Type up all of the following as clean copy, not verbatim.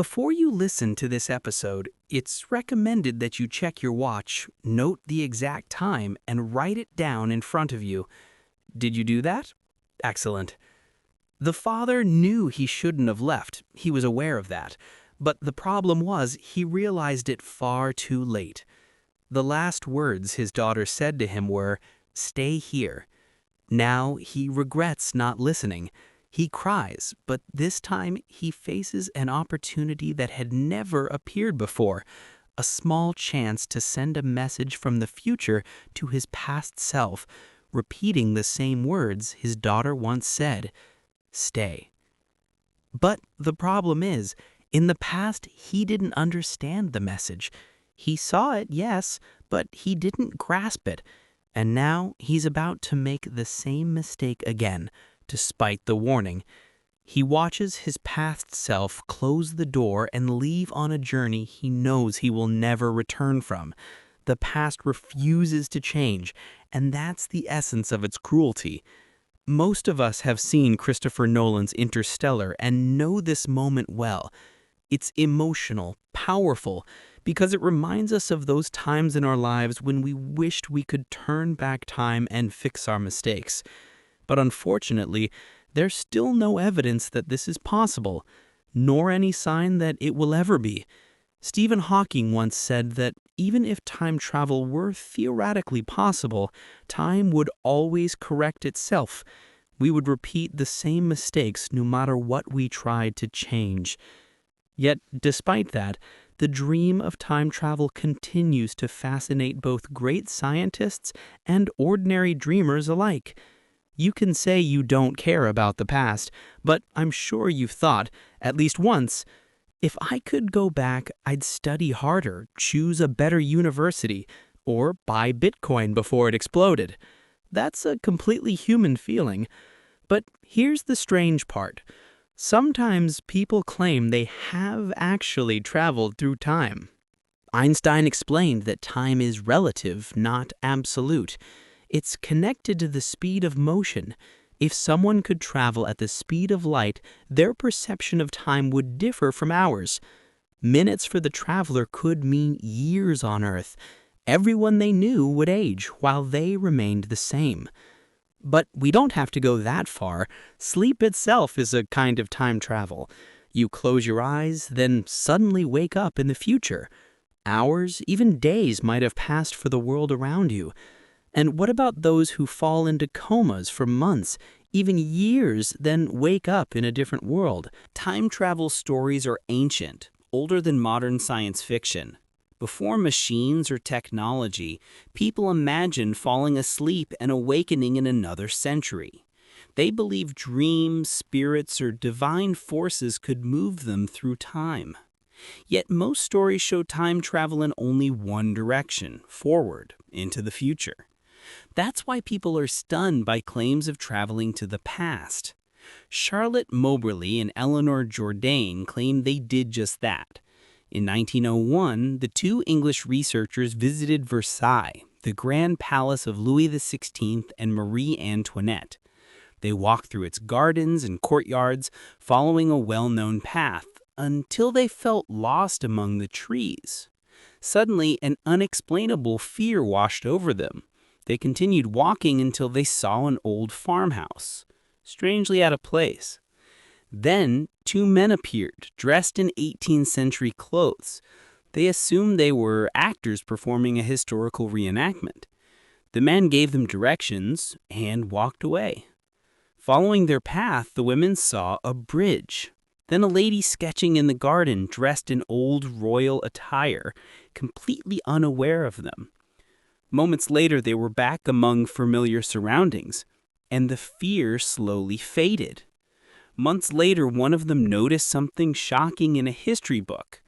Before you listen to this episode, it's recommended that you check your watch, note the exact time, and write it down in front of you. Did you do that? Excellent. The father knew he shouldn't have left. He was aware of that. But the problem was he realized it far too late. The last words his daughter said to him were, "Stay here." Now he regrets not listening. He cries, but this time he faces an opportunity that had never appeared before, a small chance to send a message from the future to his past self, repeating the same words his daughter once said, "Stay." But the problem is, in the past he didn't understand the message. He saw it, yes, but he didn't grasp it. And now he's about to make the same mistake again, despite the warning. He watches his past self close the door and leave on a journey he knows he will never return from. The past refuses to change, and that's the essence of its cruelty. Most of us have seen Christopher Nolan's Interstellar and know this moment well. It's emotional, powerful, because it reminds us of those times in our lives when we wished we could turn back time and fix our mistakes. But unfortunately, there's still no evidence that this is possible, nor any sign that it will ever be. Stephen Hawking once said that even if time travel were theoretically possible, time would always correct itself. We would repeat the same mistakes no matter what we tried to change. Yet, despite that, the dream of time travel continues to fascinate both great scientists and ordinary dreamers alike. You can say you don't care about the past, but I'm sure you've thought, at least once, if I could go back, I'd study harder, choose a better university, or buy Bitcoin before it exploded. That's a completely human feeling. But here's the strange part. Sometimes people claim they have actually traveled through time. Einstein explained that time is relative, not absolute. It's connected to the speed of motion. If someone could travel at the speed of light, their perception of time would differ from ours. Minutes for the traveler could mean years on Earth. Everyone they knew would age, while they remained the same. But we don't have to go that far. Sleep itself is a kind of time travel. You close your eyes, then suddenly wake up in the future. Hours, even days might have passed for the world around you. And what about those who fall into comas for months, even years, then wake up in a different world? Time travel stories are ancient, older than modern science fiction. Before machines or technology, people imagined falling asleep and awakening in another century. They believed dreams, spirits, or divine forces could move them through time. Yet most stories show time travel in only one direction, forward, into the future. That's why people are stunned by claims of traveling to the past. Charlotte Moberly and Eleanor Jourdain claim they did just that. In 1901, the two English researchers visited Versailles, the grand palace of Louis XVI and Marie Antoinette. They walked through its gardens and courtyards, following a well-known path, until they felt lost among the trees. Suddenly, an unexplainable fear washed over them. They continued walking until they saw an old farmhouse, strangely out of place. Then, two men appeared, dressed in 18th century clothes. They assumed they were actors performing a historical reenactment. The man gave them directions and walked away. Following their path, the women saw a bridge. Then a lady sketching in the garden, dressed in old royal attire, completely unaware of them. Moments later, they were back among familiar surroundings, and the fear slowly faded. Months later, one of them noticed something shocking in a history book.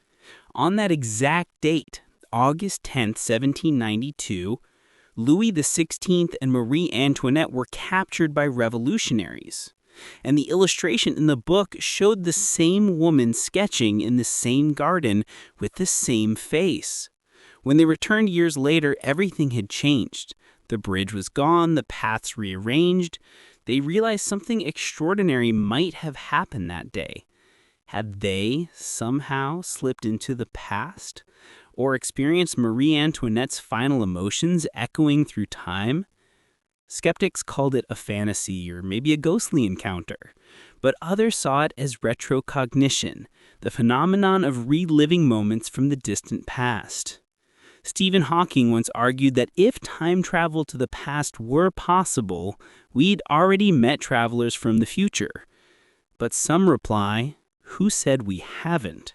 On that exact date, August 10th, 1792, Louis XVI and Marie Antoinette were captured by revolutionaries. And the illustration in the book showed the same woman sketching in the same garden with the same face. When they returned years later, everything had changed. The bridge was gone, the paths rearranged. They realized something extraordinary might have happened that day. Had they somehow slipped into the past or experienced Marie Antoinette's final emotions echoing through time? Skeptics called it a fantasy or maybe a ghostly encounter, but others saw it as retro-cognition, the phenomenon of reliving moments from the distant past. Stephen Hawking once argued that if time travel to the past were possible, we'd already met travelers from the future. But some reply, who said we haven't?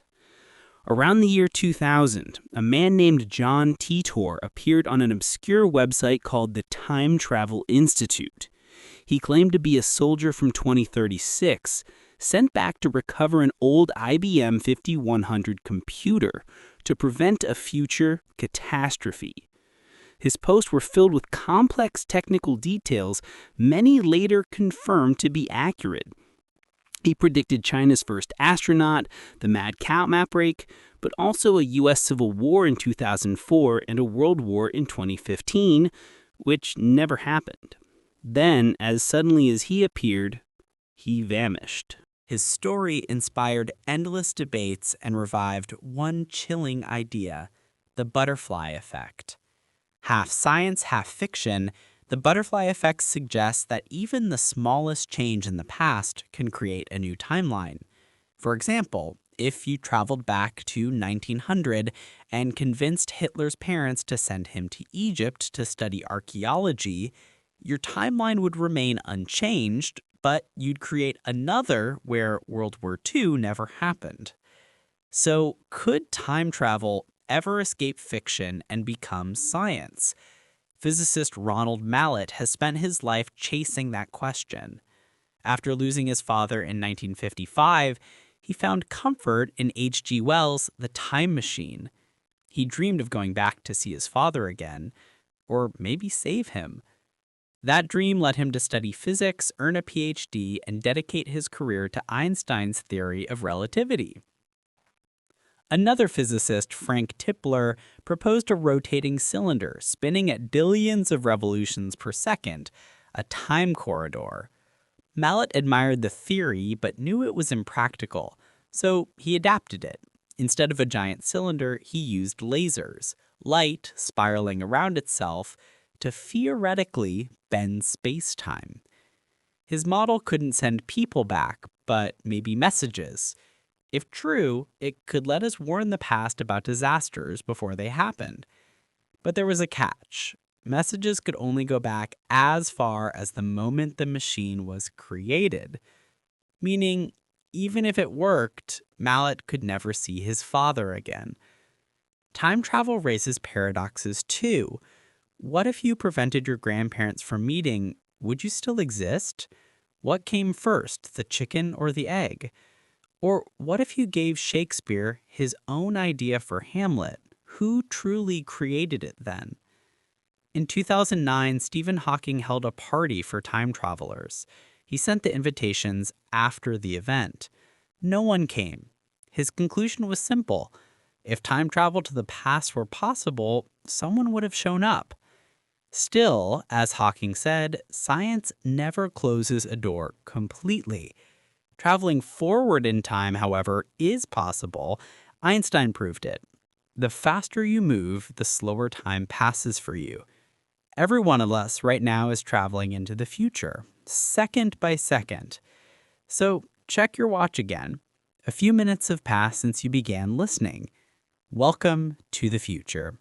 Around the year 2000, a man named John Titor appeared on an obscure website called the Time Travel Institute. He claimed to be a soldier from 2036, sent back to recover an old IBM 5100 computer to prevent a future catastrophe. His posts were filled with complex technical details many later confirmed to be accurate. He predicted China's first astronaut, the Mad Cow outbreak, but also a U.S. Civil War in 2004 and a World War in 2015, which never happened. Then, as suddenly as he appeared, he vanished. His story inspired endless debates and revived one chilling idea, the butterfly effect. Half science, half fiction, the butterfly effect suggests that even the smallest change in the past can create a new timeline. For example, if you traveled back to 1900 and convinced Hitler's parents to send him to Egypt to study archaeology, your timeline would remain unchanged, but you'd create another where World War II never happened. So, could time travel ever escape fiction and become science? Physicist Ronald Mallett has spent his life chasing that question. After losing his father in 1955, he found comfort in H.G. Wells' The Time Machine. He dreamed of going back to see his father again, or maybe save him. That dream led him to study physics, earn a PhD, and dedicate his career to Einstein's theory of relativity. Another physicist, Frank Tipler, proposed a rotating cylinder spinning at billions of revolutions per second, a time corridor. Mallett admired the theory but knew it was impractical, so he adapted it. Instead of a giant cylinder, he used lasers, light spiraling around itself, to theoretically bend space-time. His model couldn't send people back, but maybe messages. If true, it could let us warn the past about disasters before they happened. But there was a catch. Messages could only go back as far as the moment the machine was created. Meaning, even if it worked, Mallett could never see his father again. Time travel raises paradoxes too. What if you prevented your grandparents from meeting? Would you still exist? What came first, the chicken or the egg? Or what if you gave Shakespeare his own idea for Hamlet? Who truly created it then? In 2009, Stephen Hawking held a party for time travelers. He sent the invitations after the event. No one came. His conclusion was simple. If time travel to the past were possible, someone would have shown up. Still, as Hawking said, science never closes a door completely. Traveling forward in time, however, is possible. Einstein proved it. The faster you move, the slower time passes for you. Every one of us right now is traveling into the future, second by second. So check your watch again. A few minutes have passed since you began listening. Welcome to the future.